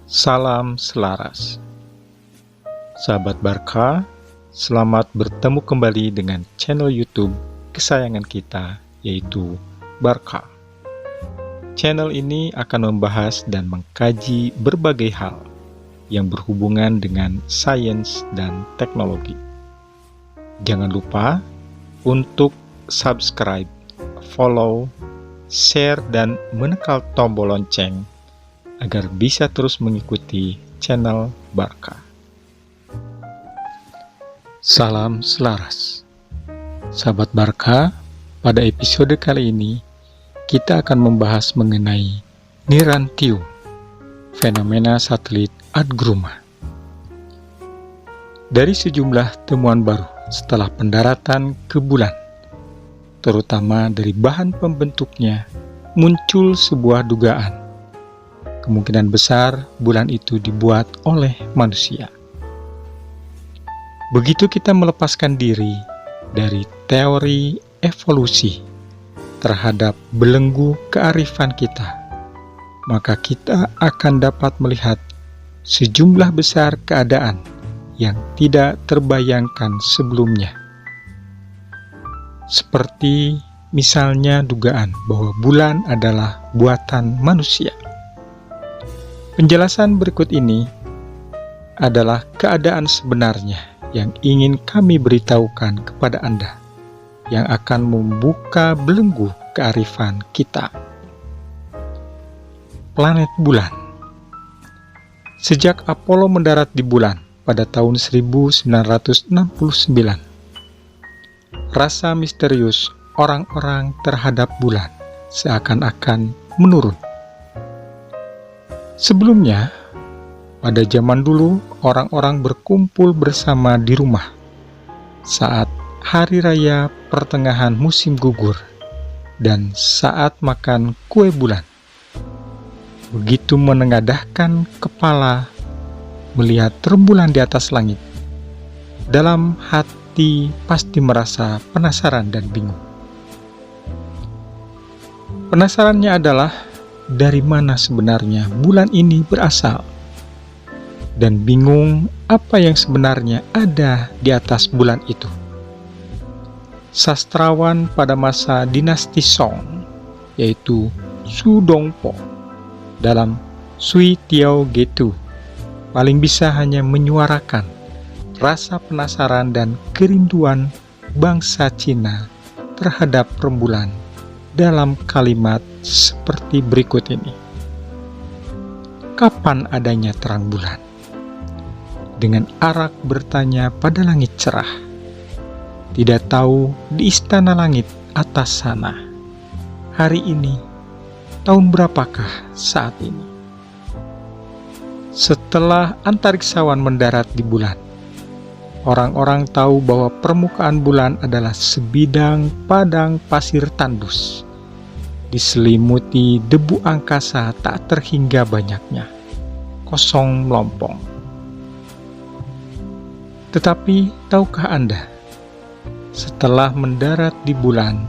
Salam selaras. Sahabat Barka, selamat bertemu kembali dengan channel YouTube kesayangan kita, yaitu Barka. Channel ini akan membahas dan mengkaji berbagai hal yang berhubungan dengan sains dan teknologi. Jangan lupa untuk subscribe, follow, share, dan menekan tombol lonceng agar bisa terus mengikuti channel Barka. Salam selaras. Sahabat Barka, pada episode kali ini kita akan membahas mengenai Nirantiu, fenomena satelit Adgruma. Dari sejumlah temuan baru setelah pendaratan ke bulan, terutama dari bahan pembentuknya, muncul sebuah dugaan. Kemungkinan besar bulan itu dibuat oleh manusia. Begitu kita melepaskan diri dari teori evolusi terhadap belenggu kearifan kita, maka kita akan dapat melihat sejumlah besar keadaan yang tidak terbayangkan sebelumnya. Seperti misalnya dugaan bahwa bulan adalah buatan manusia. Penjelasan berikut ini adalah keadaan sebenarnya yang ingin kami beritahukan kepada Anda, yang akan membuka belenggu kearifan kita. Planet bulan. Sejak Apollo mendarat di bulan pada tahun 1969, rasa misterius orang-orang terhadap bulan seakan-akan menurun. Sebelumnya, pada zaman dulu, orang-orang berkumpul bersama di rumah saat hari raya pertengahan musim gugur dan saat makan kue bulan. Begitu menengadahkan kepala melihat rembulan di atas langit, dalam hati pasti merasa penasaran dan bingung. Penasarannya adalah dari mana sebenarnya bulan ini berasal, dan bingung apa yang sebenarnya ada di atas bulan itu. Sastrawan pada masa dinasti Song, yaitu Su Dongpo, dalam Sui Tiao Getu, paling bisa hanya menyuarakan rasa penasaran dan kerinduan bangsa Cina terhadap rembulan dalam kalimat seperti berikut ini. Kapan adanya terang bulan? Dengan arak bertanya pada langit cerah. Tidak tahu di istana langit atas sana. Hari ini, tahun berapakah saat ini? Setelah antariksawan mendarat di bulan, orang-orang tahu bahwa permukaan bulan adalah sebidang padang pasir tandus, diselimuti debu angkasa tak terhingga banyaknya, kosong melompong. Tetapi tahukah Anda, setelah mendarat di bulan,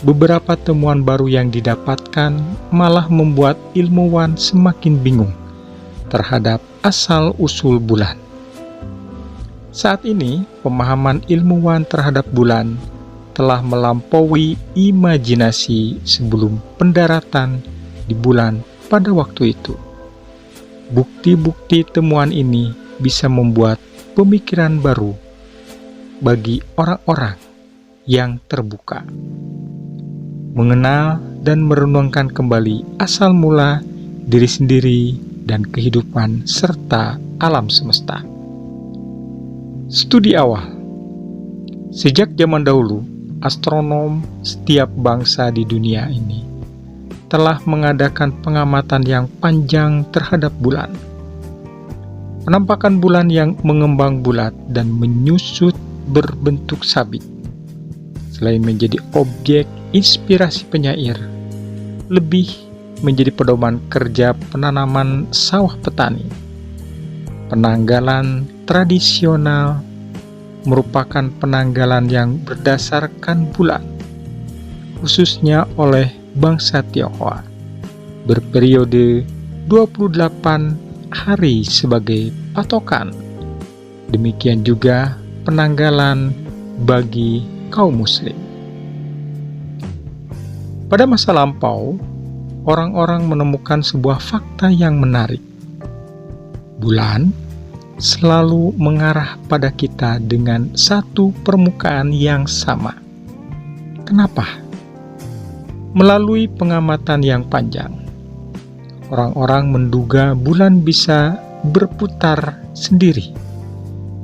beberapa temuan baru yang didapatkan malah membuat ilmuwan semakin bingung terhadap asal-usul bulan. Saat ini, pemahaman ilmuwan terhadap bulan telah melampaui imajinasi sebelum pendaratan di bulan pada waktu itu. Bukti-bukti temuan ini bisa membuat pemikiran baru bagi orang-orang yang terbuka, mengenal dan merenungkan kembali asal mula diri sendiri dan kehidupan serta alam semesta. Studi awal. Sejak zaman dahulu, astronom setiap bangsa di dunia ini telah mengadakan pengamatan yang panjang terhadap bulan. Penampakan bulan yang mengembang bulat dan menyusut berbentuk sabit, selain menjadi objek inspirasi penyair, lebih menjadi pedoman kerja penanaman sawah petani. Penanggalan tradisional merupakan penanggalan yang berdasarkan bulan, khususnya oleh bangsa Tionghoa, berperiode 28 hari sebagai patokan. Demikian juga penanggalan bagi kaum muslim. Pada masa lampau, orang-orang menemukan sebuah fakta yang menarik. Bulan selalu mengarah pada kita dengan satu permukaan yang sama. Kenapa? Melalui pengamatan yang panjang, orang-orang menduga bulan bisa berputar sendiri,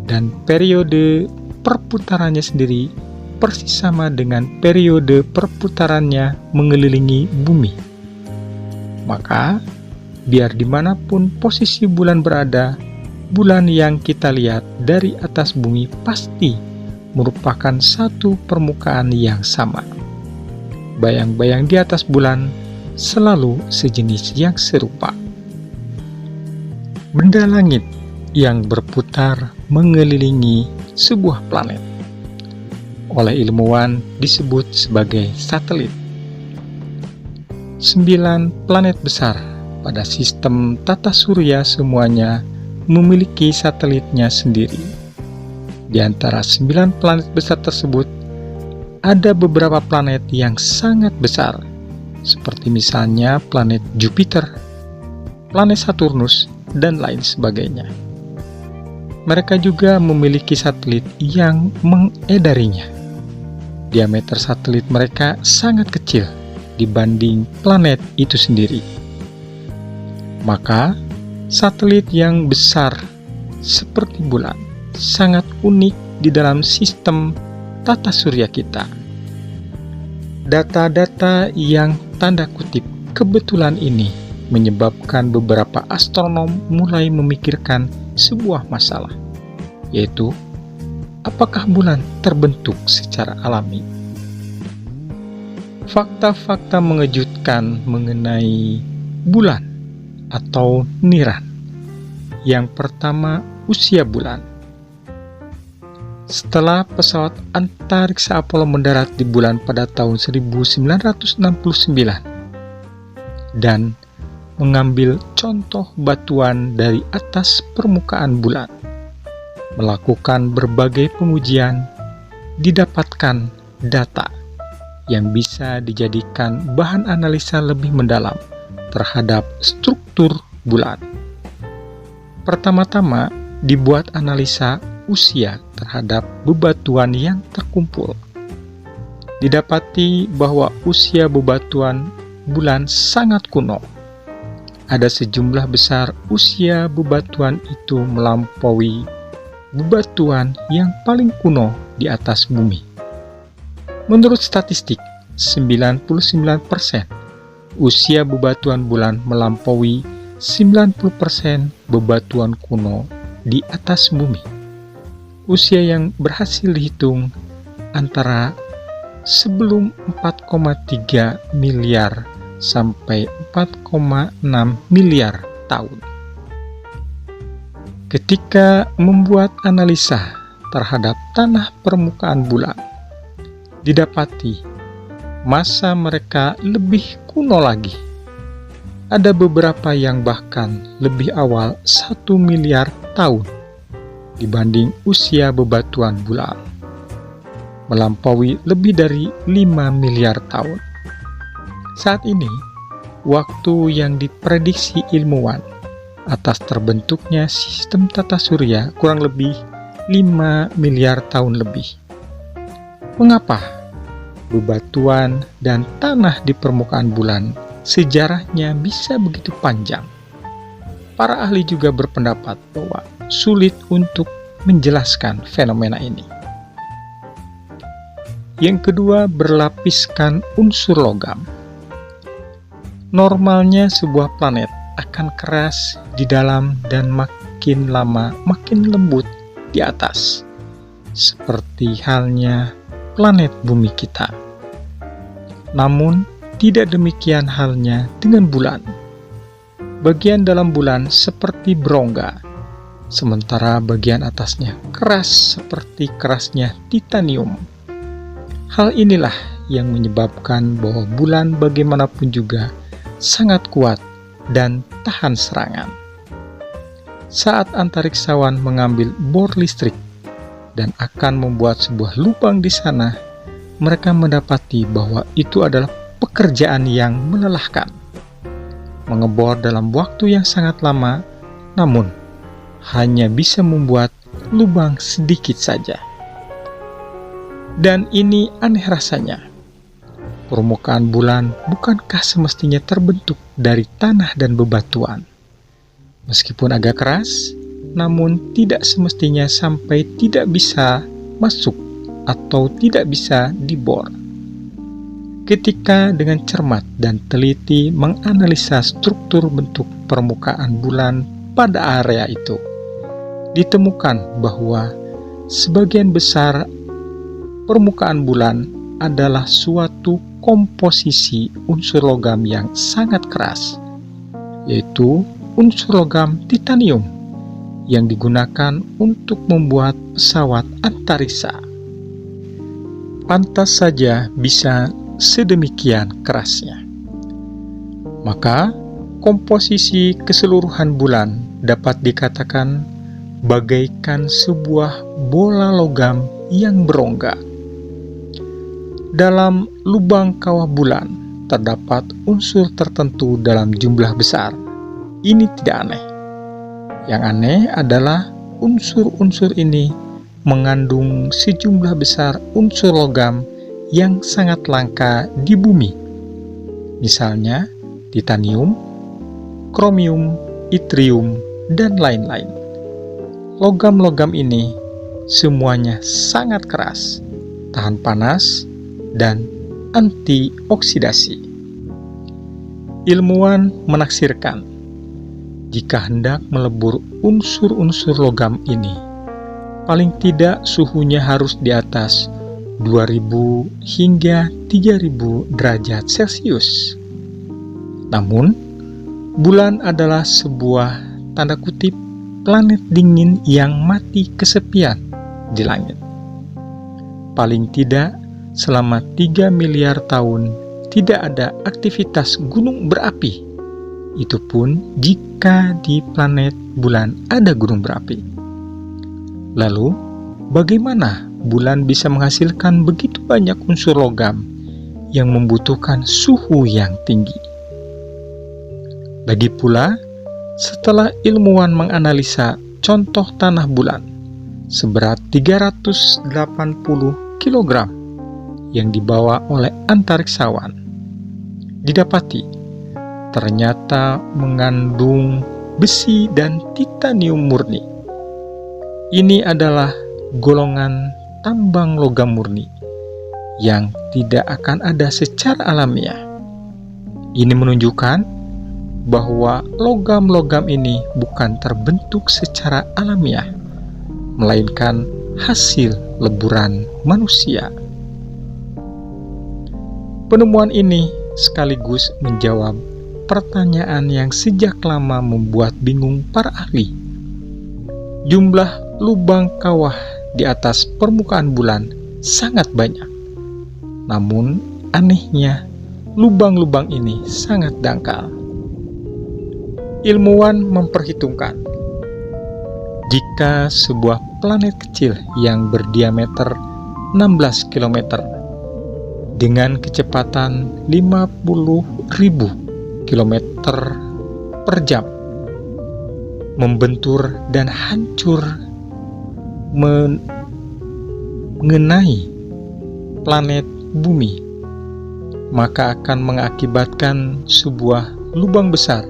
dan periode perputarannya sendiri persis sama dengan periode perputarannya mengelilingi bumi. Maka, biar dimanapun posisi bulan berada, bulan yang kita lihat dari atas bumi pasti merupakan satu permukaan yang sama. Bayang-bayang di atas bulan selalu sejenis yang serupa. Benda langit yang berputar mengelilingi sebuah planet oleh ilmuwan disebut sebagai satelit. 9 planet besar pada sistem tata surya semuanya memiliki satelitnya sendiri. Di antara 9 planet besar tersebut, ada beberapa planet yang sangat besar, seperti misalnya planet Jupiter, planet Saturnus, dan lain sebagainya. Mereka juga memiliki satelit yang mengedarinya. Diameter satelit mereka sangat kecil dibanding planet itu sendiri. Maka, satelit yang besar seperti bulan sangat unik di dalam sistem tata surya kita. Data-data yang tanda kutip kebetulan ini menyebabkan beberapa astronom mulai memikirkan sebuah masalah, yaitu apakah bulan terbentuk secara alami? Fakta-fakta mengejutkan mengenai bulan atau niran. Yang pertama, usia bulan. Setelah pesawat antariksa Apollo mendarat di bulan pada tahun 1969 dan mengambil contoh batuan dari atas permukaan bulan, melakukan berbagai pengujian, didapatkan data yang bisa dijadikan bahan analisa lebih mendalam terhadap struktur bulan. Pertama-tama, dibuat analisa usia terhadap bebatuan yang terkumpul. Didapati bahwa usia bebatuan bulan sangat kuno. Ada sejumlah besar usia bebatuan itu melampaui bebatuan yang paling kuno di atas bumi. Menurut statistik, 99% usia bebatuan bulan melampaui 90% bebatuan kuno di atas bumi. Usia yang berhasil dihitung antara sebelum 4,3 miliar sampai 4,6 miliar tahun. Ketika membuat analisa terhadap tanah permukaan bulan, didapati masa mereka lebih kuno lagi. Ada beberapa yang bahkan lebih awal 1 miliar tahun dibanding usia bebatuan bulan, melampaui lebih dari 5 miliar tahun. Saat ini, waktu yang diprediksi ilmuwan atas terbentuknya sistem tata surya kurang lebih 5 miliar tahun lebih. Mengapa bebatuan dan tanah di permukaan bulan sejarahnya bisa begitu panjang? Para ahli juga berpendapat bahwa sulit untuk menjelaskan fenomena ini. Yang kedua, berlapiskan unsur logam. Normalnya sebuah planet akan keras di dalam dan makin lama makin lembut di atas, seperti halnya planet bumi kita. Namun, tidak demikian halnya dengan bulan. Bagian dalam bulan seperti berongga, sementara bagian atasnya keras seperti kerasnya titanium. Hal inilah yang menyebabkan bahwa bulan bagaimanapun juga sangat kuat dan tahan serangan. saat antariksawan mengambil bor listrik dan akan membuat sebuah lubang di sana, mereka mendapati bahwa itu adalah pekerjaan yang melelahkan. Mengebor dalam waktu yang sangat lama, namun hanya bisa membuat lubang sedikit saja. Dan ini aneh rasanya. Permukaan bulan bukankah semestinya terbentuk dari tanah dan bebatuan? Meskipun agak keras, namun tidak semestinya sampai tidak bisa masuk atau tidak bisa dibor. Ketika dengan cermat dan teliti menganalisa struktur bentuk permukaan bulan pada area itu, ditemukan bahwa sebagian besar permukaan bulan adalah suatu komposisi unsur logam yang sangat keras, yaitu unsur logam titanium yang digunakan untuk membuat pesawat antariksa. Pantas saja bisa sedemikian kerasnya. Maka, komposisi keseluruhan bulan dapat dikatakan bagaikan sebuah bola logam yang berongga. Dalam lubang kawah bulan terdapat unsur tertentu dalam jumlah besar. Ini tidak aneh. Yang aneh adalah unsur-unsur ini mengandung sejumlah besar unsur logam yang sangat langka di bumi. Misalnya titanium, kromium, yttrium, dan lain-lain. Logam-logam ini semuanya sangat keras, tahan panas, dan antioksidasi. Ilmuwan menaksirkan jika hendak melebur unsur-unsur logam ini, paling tidak suhunya harus di atas 2000 hingga 3000 derajat Celcius. Namun, bulan adalah sebuah tanda kutip planet dingin yang mati kesepian di langit. Paling tidak selama 3 miliar tahun tidak ada aktivitas gunung berapi. Itu pun jika di planet bulan ada gunung berapi. Lalu, bagaimana bulan bisa menghasilkan begitu banyak unsur logam yang membutuhkan suhu yang tinggi? Lagi pula, setelah ilmuwan menganalisa contoh tanah bulan seberat 380 kg yang dibawa oleh antariksawan, didapati ternyata mengandung besi dan titanium murni. Ini adalah golongan tambang logam murni yang tidak akan ada secara alamiah. Ini menunjukkan bahwa logam-logam ini bukan terbentuk secara alamiah, melainkan hasil leburan manusia. Penemuan ini sekaligus menjawab pertanyaan yang sejak lama membuat bingung para ahli. Jumlah lubang kawah di atas permukaan bulan sangat banyak. Namun, anehnya, lubang-lubang ini sangat dangkal. Ilmuwan memperhitungkan, jika sebuah planet kecil yang berdiameter 16 km dengan kecepatan 50.000 km per jam membentur dan hancur mengenai planet bumi, maka akan mengakibatkan sebuah lubang besar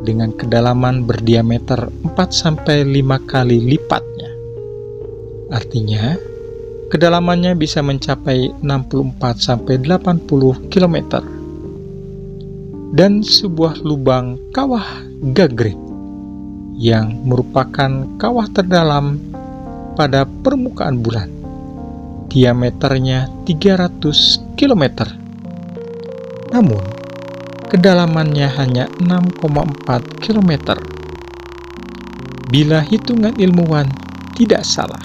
dengan kedalaman berdiameter 4-5 kali lipatnya. Artinya, kedalamannya bisa mencapai 64-80 km. Dan sebuah lubang kawah Gagrid yang merupakan kawah terdalam pada permukaan bulan, diameternya 300 km. Namun, kedalamannya hanya 6,4 km. Bila hitungan ilmuwan tidak salah,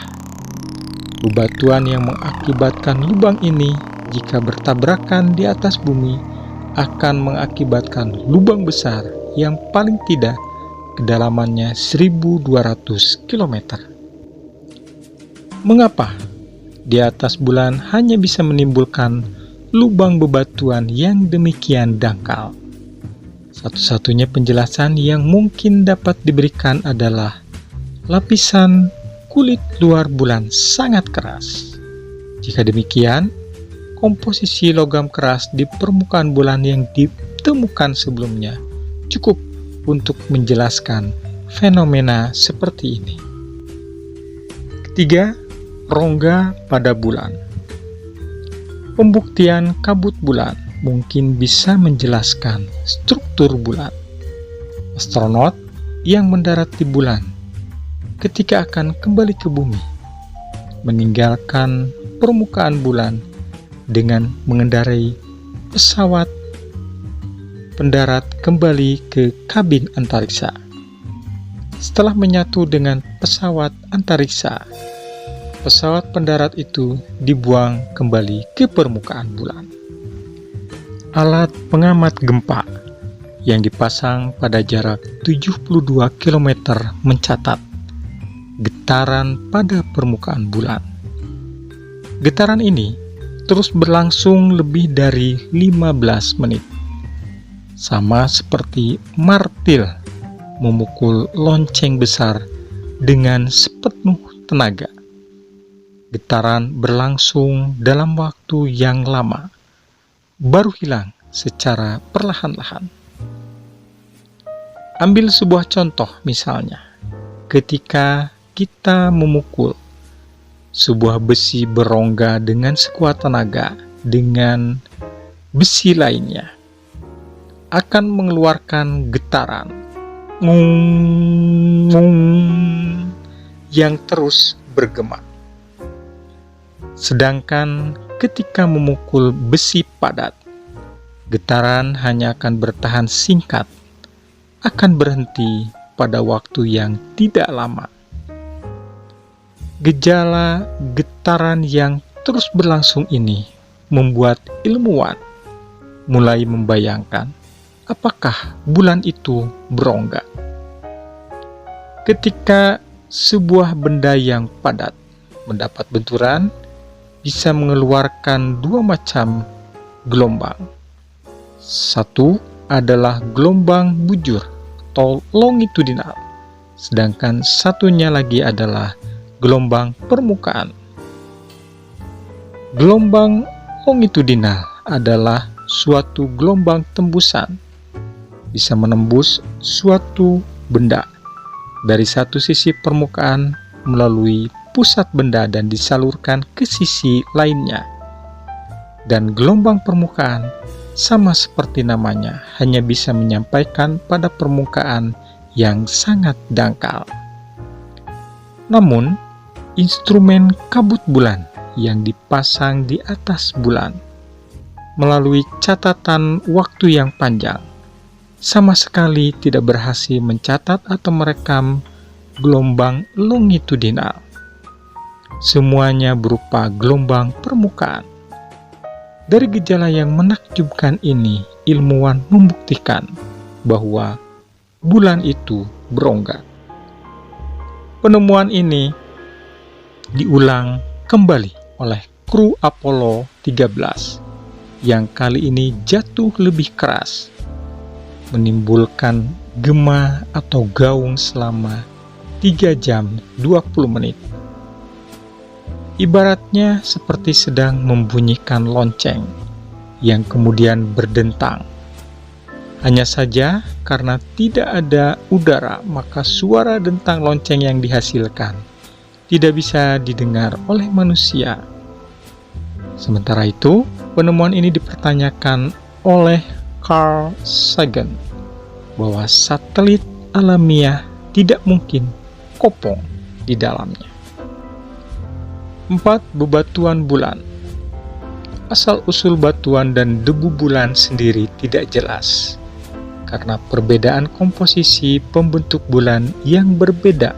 bebatuan yang mengakibatkan lubang ini jika bertabrakan di atas bumi akan mengakibatkan lubang besar yang paling tidak kedalamannya 1.200 km. Mengapa di atas bulan hanya bisa menimbulkan lubang bebatuan yang demikian dangkal? Satu-satunya penjelasan yang mungkin dapat diberikan adalah lapisan kulit luar bulan sangat keras. Jika demikian, komposisi logam keras di permukaan bulan yang ditemukan sebelumnya cukup untuk menjelaskan fenomena seperti ini. Ketiga, rongga pada bulan. Pembuktian kabut bulan mungkin bisa menjelaskan struktur bulan. Astronot yang mendarat di bulan ketika akan kembali ke bumi meninggalkan permukaan bulan dengan mengendarai pesawat pendarat kembali ke kabin antariksa. Setelah menyatu dengan pesawat antariksa, pesawat pendarat itu dibuang kembali ke permukaan bulan. Alat pengamat gempa yang dipasang pada jarak 72 km mencatat getaran pada permukaan bulan. Getaran ini terus berlangsung lebih dari 15 menit. Sama seperti martil memukul lonceng besar dengan sepenuh tenaga. Getaran berlangsung dalam waktu yang lama, baru hilang secara perlahan-lahan. Ambil sebuah contoh misalnya, ketika kita memukul sebuah besi berongga dengan sekuat tenaga dengan besi lainnya, akan mengeluarkan getaran yang terus bergema. Sedangkan ketika memukul besi padat, getaran hanya akan bertahan singkat, akan berhenti pada waktu yang tidak lama. Gejala getaran yang terus berlangsung ini membuat ilmuwan mulai membayangkan apakah bulan itu berongga. Ketika sebuah benda yang padat mendapat benturan, bisa mengeluarkan dua macam gelombang. Satu adalah gelombang bujur atau longitudinal, sedangkan satunya lagi adalah gelombang permukaan. Gelombang longitudinal adalah suatu gelombang tembusan, bisa menembus suatu benda dari satu sisi permukaan melalui pusat benda dan disalurkan ke sisi lainnya. Dan gelombang permukaan sama seperti namanya, hanya bisa menyampaikan pada permukaan yang sangat dangkal. Namun, instrumen kabut bulan yang dipasang di atas bulan melalui catatan waktu yang panjang sama sekali tidak berhasil mencatat atau merekam gelombang longitudinal. Semuanya berupa gelombang permukaan. Dari gejala yang menakjubkan ini, ilmuwan membuktikan bahwa bulan itu berongga. Penemuan ini diulang kembali oleh kru Apollo 13 yang kali ini jatuh lebih keras, menimbulkan gema atau gaung selama 3 jam 20 menit. Ibaratnya seperti sedang membunyikan lonceng yang kemudian berdentang. Hanya saja karena tidak ada udara, maka suara dentang lonceng yang dihasilkan tidak bisa didengar oleh manusia. Sementara itu, penemuan ini dipertanyakan oleh Carl Sagan bahwa satelit alamiah tidak mungkin kopong di dalamnya. 4. Bebatuan bulan. Asal-usul batuan dan debu bulan sendiri tidak jelas, karena perbedaan komposisi pembentuk bulan yang berbeda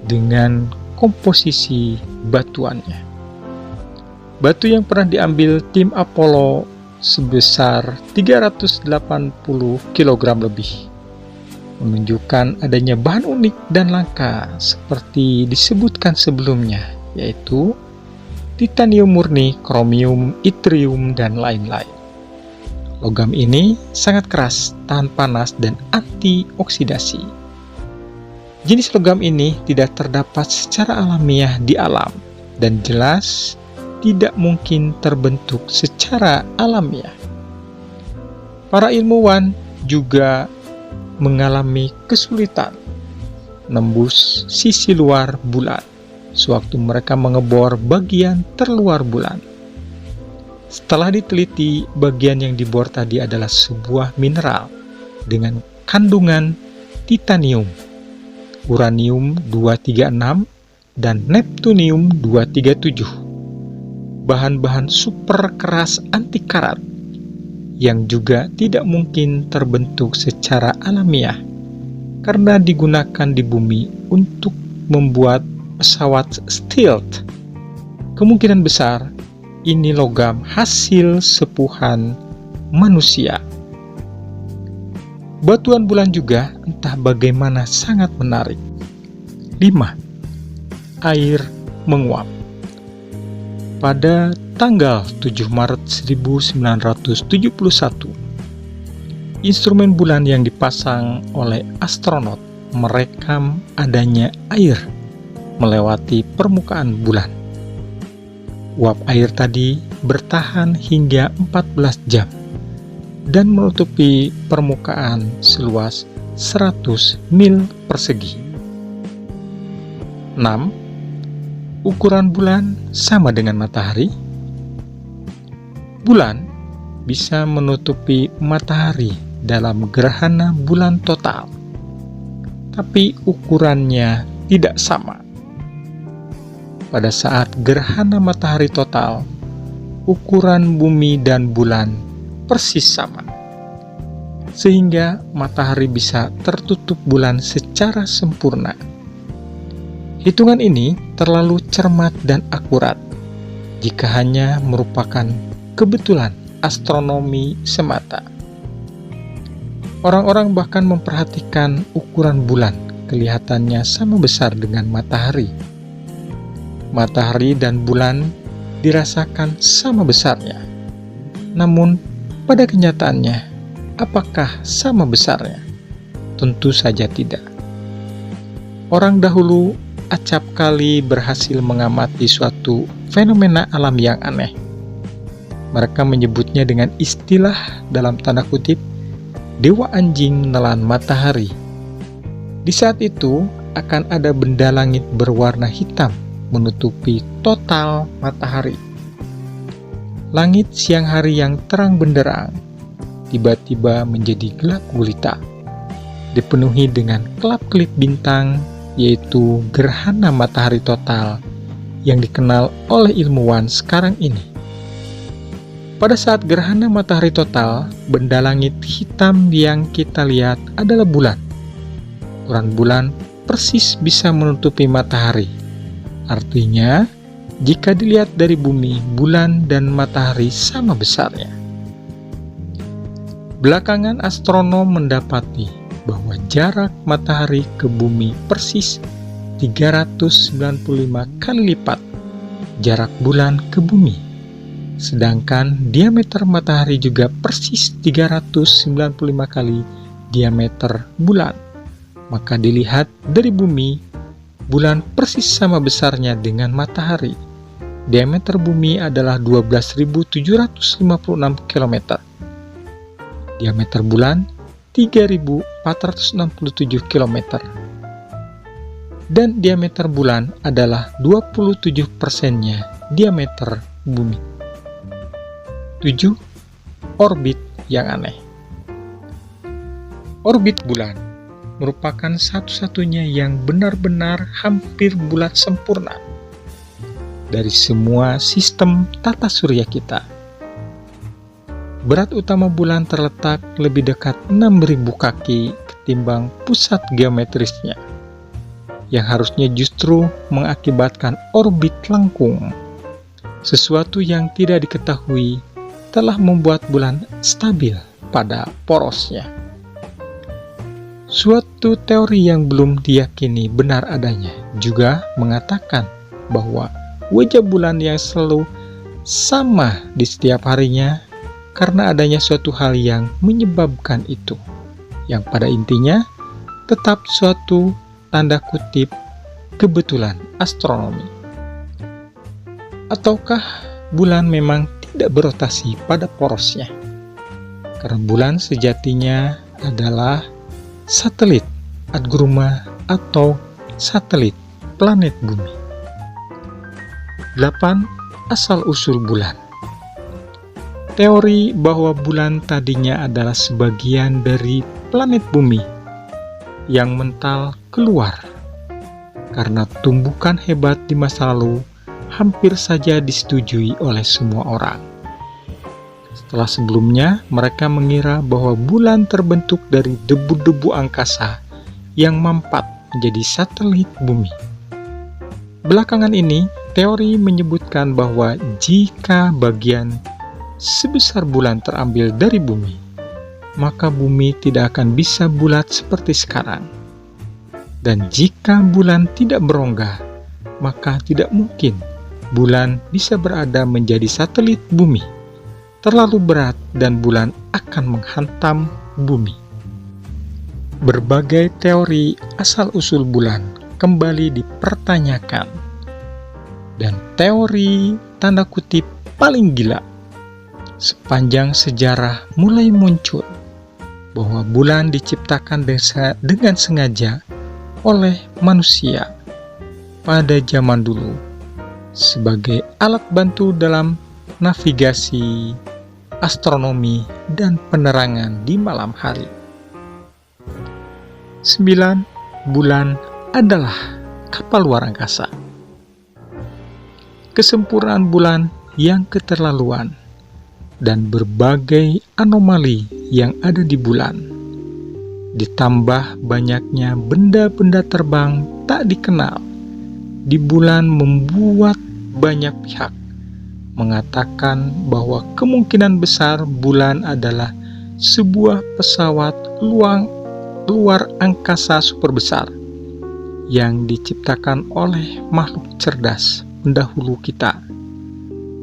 dengan komposisi batuannya. Batu yang pernah diambil tim Apollo sebesar 380 kg lebih. menunjukkan adanya bahan unik dan langka seperti disebutkan sebelumnya, yaitu titanium murni, kromium, yttrium, dan lain-lain. Logam ini sangat keras, tahan panas, dan anti-oksidasi. Jenis logam ini tidak terdapat secara alamiah di alam dan jelas tidak mungkin terbentuk secara alamiah. Para ilmuwan juga mengalami kesulitan menembus sisi luar bulan sewaktu mereka mengebor bagian terluar bulan. Setelah diteliti, bagian yang dibor tadi adalah sebuah mineral dengan kandungan titanium, uranium 236, dan neptunium 237. Bahan-bahan super keras anti karat yang juga tidak mungkin terbentuk secara alamiah karena digunakan di bumi untuk membuat pesawat stealth. Kemungkinan besar ini logam hasil sepuhan manusia. Batuan bulan juga entah bagaimana sangat menarik. 5. Air menguap. Pada tanggal 7 Maret 1971, instrumen bulan yang dipasang oleh astronot merekam adanya air melewati permukaan bulan. Uap air tadi bertahan hingga 14 jam dan menutupi permukaan seluas 100 mil persegi. 6. Ukuran bulan sama dengan matahari. Bulan bisa menutupi matahari dalam gerhana bulan total, tapi ukurannya tidak sama. Pada saat gerhana matahari total, ukuran bumi dan bulan persis sama, sehingga matahari bisa tertutup bulan secara sempurna. Hitungan ini terlalu cermat dan akurat jika hanya merupakan kebetulan astronomi semata. Orang-orang bahkan memperhatikan ukuran bulan kelihatannya sama besar dengan matahari. Matahari dan bulan dirasakan sama besarnya. Namun, pada kenyataannya, apakah sama besarnya? Tentu saja tidak. Orang dahulu acap kali berhasil mengamati suatu fenomena alam yang aneh. Mereka menyebutnya dengan istilah dalam tanda kutip, dewa anjing nelan matahari. Di saat itu, akan ada benda langit berwarna hitam menutupi total matahari. Langit siang hari yang terang benderang tiba-tiba menjadi gelap gulita, dipenuhi dengan kelap-kelip bintang, yaitu gerhana matahari total yang dikenal oleh ilmuwan sekarang ini. Pada saat gerhana matahari total, benda langit hitam yang kita lihat adalah bulan. Ukuran bulan persis bisa menutupi matahari. Artinya, jika dilihat dari bumi, bulan dan matahari sama besarnya. Belakangan astronom mendapati bahwa jarak matahari ke bumi persis 395 kali lipat jarak bulan ke bumi. Sedangkan diameter matahari juga persis 395 kali diameter bulan. Maka dilihat dari bumi, bulan persis sama besarnya dengan matahari. Diameter bumi adalah 12.756 km. Diameter bulan 3.467 km. Dan diameter bulan adalah 27%-nya diameter bumi. 7. Orbit yang aneh. Orbit bulan merupakan satu-satunya yang benar-benar hampir bulat sempurna dari semua sistem tata surya kita. Berat utama bulan terletak lebih dekat 6.000 kaki ketimbang pusat geometrisnya, yang harusnya justru mengakibatkan orbit lengkung. Sesuatu yang tidak diketahui telah membuat bulan stabil pada porosnya. Suatu teori yang belum diyakini benar adanya juga mengatakan bahwa wajah bulan yang selalu sama di setiap harinya karena adanya suatu hal yang menyebabkan itu, yang pada intinya tetap suatu tanda kutip kebetulan astronomi. Ataukah bulan memang tidak berotasi pada porosnya? Karena bulan sejatinya adalah satelit Adgruma atau satelit planet bumi. 8. Asal-usul bulan. Teori bahwa bulan tadinya adalah sebagian dari planet bumi yang mental keluar karena tumbukan hebat di masa lalu hampir saja disetujui oleh semua orang. Setelah sebelumnya mereka mengira bahwa bulan terbentuk dari debu-debu angkasa yang mampat menjadi satelit bumi. Belakangan ini, teori menyebutkan bahwa jika bagian sebesar bulan terambil dari bumi, maka bumi tidak akan bisa bulat seperti sekarang. Dan jika bulan tidak berongga, maka tidak mungkin bulan bisa berada menjadi satelit bumi. Terlalu berat dan bulan akan menghantam bumi. Berbagai teori asal-usul bulan kembali dipertanyakan. Dan teori tanda kutip paling gila sepanjang sejarah mulai muncul bahwa bulan diciptakan dengan sengaja oleh manusia pada zaman dulu sebagai alat bantu dalam navigasi, astronomi, dan penerangan di malam hari. 9. Bulan adalah kapal luar angkasa. Kesempurnaan bulan yang keterlaluan dan berbagai anomali yang ada di bulan, ditambah banyaknya benda-benda terbang tak dikenal di bulan, membuat banyak pihak mengatakan bahwa kemungkinan besar bulan adalah sebuah pesawat luar angkasa super besar yang diciptakan oleh makhluk cerdas pendahulu kita,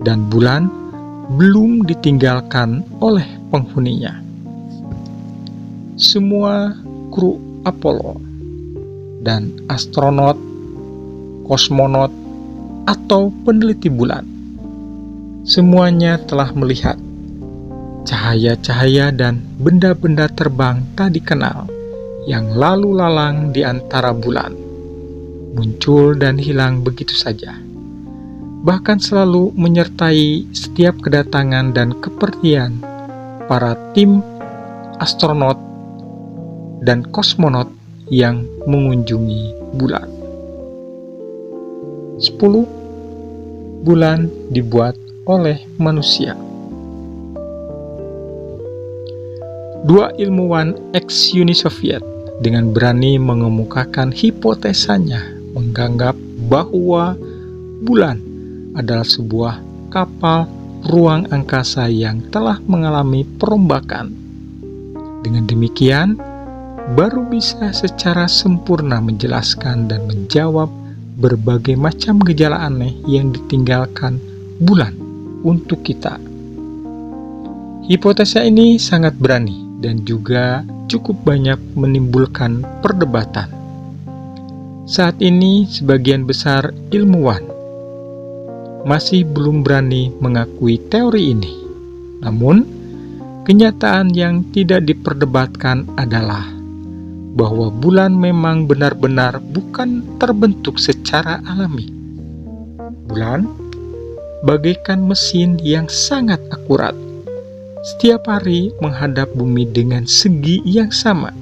dan bulan belum ditinggalkan oleh penghuninya. Semua kru Apollo dan astronot, kosmonot, atau peneliti bulan, semuanya telah melihat cahaya-cahaya dan benda-benda terbang tak dikenal yang lalu lalang di antara bulan, muncul dan hilang begitu saja, bahkan selalu menyertai setiap kedatangan dan kepergian para tim astronot dan kosmonot yang mengunjungi bulan. 10. Bulan dibuat oleh manusia. Dua ilmuwan ex-Uni Soviet dengan berani mengemukakan hipotesanya menganggap bahwa bulan adalah sebuah kapal ruang angkasa yang telah mengalami perombakan. Dengan demikian, baru bisa secara sempurna menjelaskan dan menjawab berbagai macam gejala aneh yang ditinggalkan bulan untuk kita. Hipotesa ini sangat berani dan juga cukup banyak menimbulkan perdebatan. Saat ini sebagian besar ilmuwan masih belum berani mengakui teori ini. Namun, kenyataan yang tidak diperdebatkan adalah bahwa bulan memang benar-benar bukan terbentuk secara alami. Bulan bagaikan mesin yang sangat akurat, setiap hari menghadap bumi dengan segi yang sama,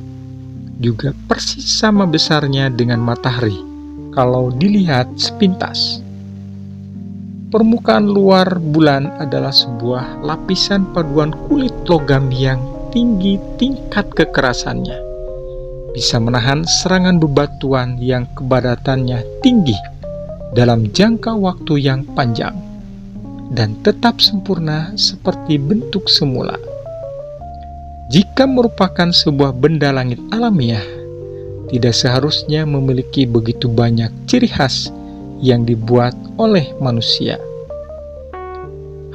juga persis sama besarnya dengan matahari kalau dilihat sepintas. Permukaan luar bulan adalah sebuah lapisan paduan kulit logam yang tinggi tingkat kekerasannya, bisa menahan serangan bebatuan yang kebadatannya tinggi dalam jangka waktu yang panjang, dan tetap sempurna seperti bentuk semula. Jika merupakan sebuah benda langit alamiah, tidak seharusnya memiliki begitu banyak ciri khas yang dibuat oleh manusia.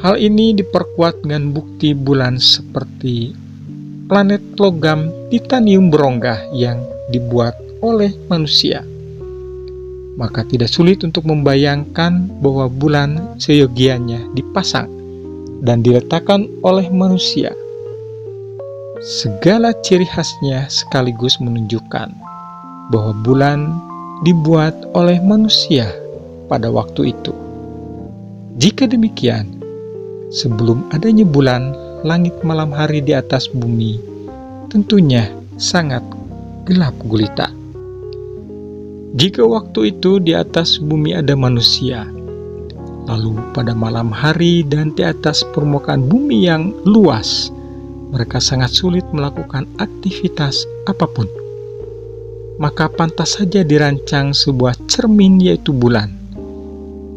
Hal ini diperkuat dengan bukti bulan seperti planet logam titanium berongga yang dibuat oleh manusia. Maka tidak sulit untuk membayangkan bahwa bulan seyogianya dipasang dan diletakkan oleh manusia. Segala ciri khasnya sekaligus menunjukkan bahwa bulan dibuat oleh manusia pada waktu itu. Jika demikian, sebelum adanya bulan, langit malam hari di atas bumi tentunya sangat gelap gulita. Jika waktu itu di atas bumi ada manusia, lalu pada malam hari dan di atas permukaan bumi yang luas, mereka sangat sulit melakukan aktivitas apapun. Maka pantas saja dirancang sebuah cermin, yaitu bulan,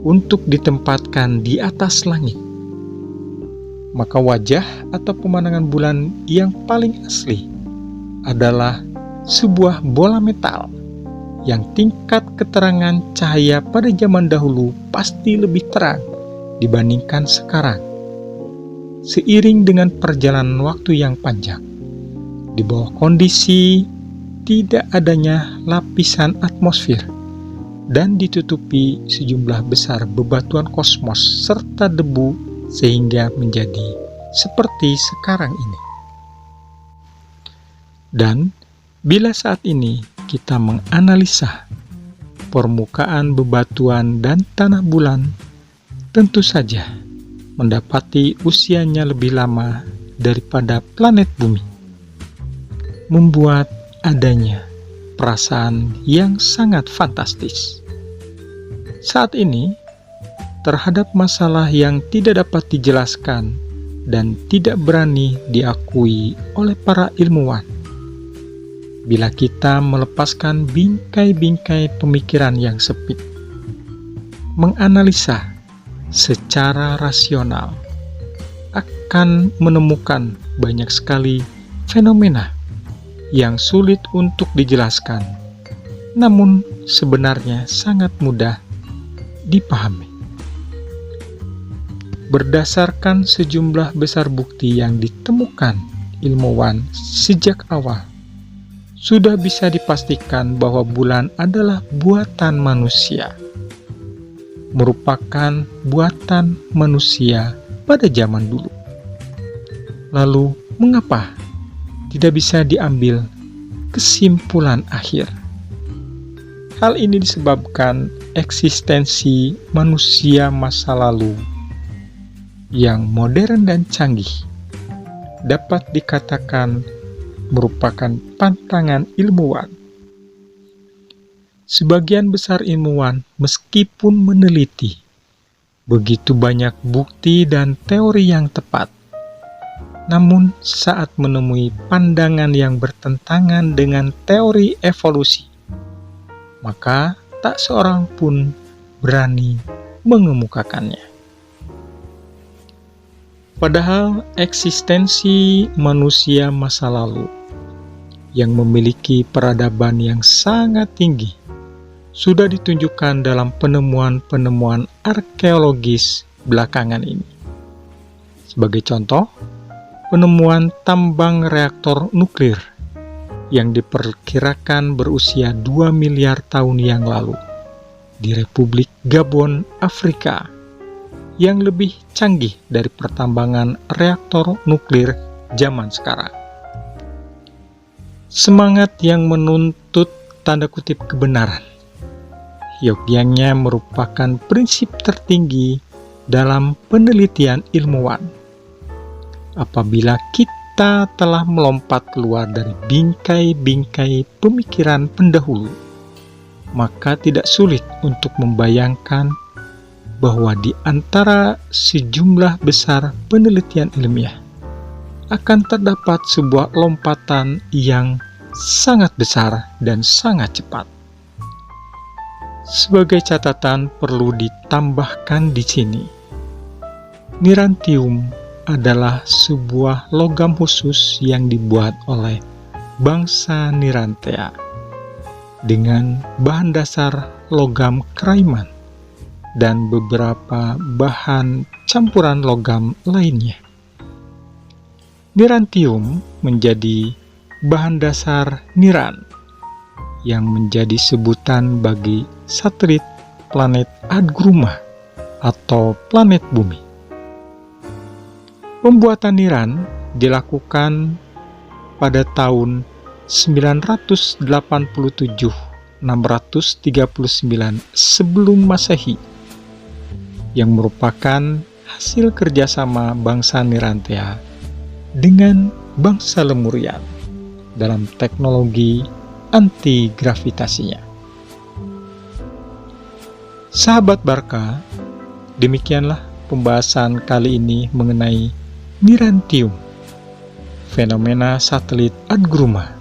untuk ditempatkan di atas langit. Maka wajah atau pemandangan bulan yang paling asli adalah sebuah bola metal yang tingkat keterangan cahaya pada zaman dahulu pasti lebih terang dibandingkan sekarang. Seiring dengan perjalanan waktu yang panjang, di bawah kondisi tidak adanya lapisan atmosfer dan ditutupi sejumlah besar bebatuan kosmos serta debu, sehingga menjadi seperti sekarang ini. Dan bila saat ini kita menganalisa permukaan bebatuan dan tanah bulan, tentu saja mendapati usianya lebih lama daripada planet bumi, membuat adanya perasaan yang sangat fantastis. Saat ini, terhadap masalah yang tidak dapat dijelaskan dan tidak berani diakui oleh para ilmuwan, bila kita melepaskan bingkai-bingkai pemikiran yang sempit, menganalisa secara rasional, akan menemukan banyak sekali fenomena yang sulit untuk dijelaskan, namun sebenarnya sangat mudah dipahami. Berdasarkan sejumlah besar bukti yang ditemukan ilmuwan sejak awal, sudah bisa dipastikan bahwa bulan adalah buatan manusia, merupakan buatan manusia pada zaman dulu. Lalu, mengapa tidak bisa diambil kesimpulan akhir? Hal ini disebabkan eksistensi manusia masa lalu yang modern dan canggih dapat dikatakan merupakan pantangan ilmuwan. Sebagian besar ilmuwan meskipun meneliti begitu banyak bukti dan teori yang tepat, namun saat menemui pandangan yang bertentangan dengan teori evolusi, maka tak seorang pun berani mengemukakannya. Padahal eksistensi manusia masa lalu yang memiliki peradaban yang sangat tinggi sudah ditunjukkan dalam penemuan-penemuan arkeologis belakangan ini. Sebagai contoh, penemuan tambang reaktor nuklir yang diperkirakan berusia 2 miliar tahun yang lalu di Republik Gabon, Afrika, yang lebih canggih dari pertambangan reaktor nuklir zaman sekarang. Semangat yang menuntut tanda kutip kebenaran, yogyanya merupakan prinsip tertinggi dalam penelitian ilmuwan. Apabila kita telah melompat keluar dari bingkai-bingkai pemikiran pendahulu, maka tidak sulit untuk membayangkan bahwa di antara sejumlah besar penelitian ilmiah akan terdapat sebuah lompatan yang sangat besar dan sangat cepat. Sebagai catatan perlu ditambahkan di sini, nirantium adalah sebuah logam khusus yang dibuat oleh bangsa Nirantea dengan bahan dasar logam Kraiman dan beberapa bahan campuran logam lainnya. Nirantium menjadi bahan dasar niran yang menjadi sebutan bagi satelit planet Adgruma atau planet bumi. Pembuatan niran dilakukan pada tahun 987-639 sebelum Masehi, yang merupakan hasil kerjasama bangsa Nirantea dengan bangsa Lemurian dalam teknologi anti-gravitasinya. Sahabat Barca, demikianlah pembahasan kali ini mengenai Nirantium, fenomena satelit Adgruma.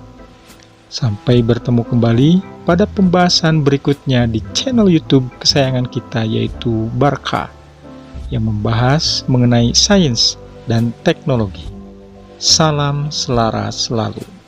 Sampai bertemu kembali pada pembahasan berikutnya di channel YouTube kesayangan kita, yaitu Barca, yang membahas mengenai sains dan teknologi. Salam selaras selalu.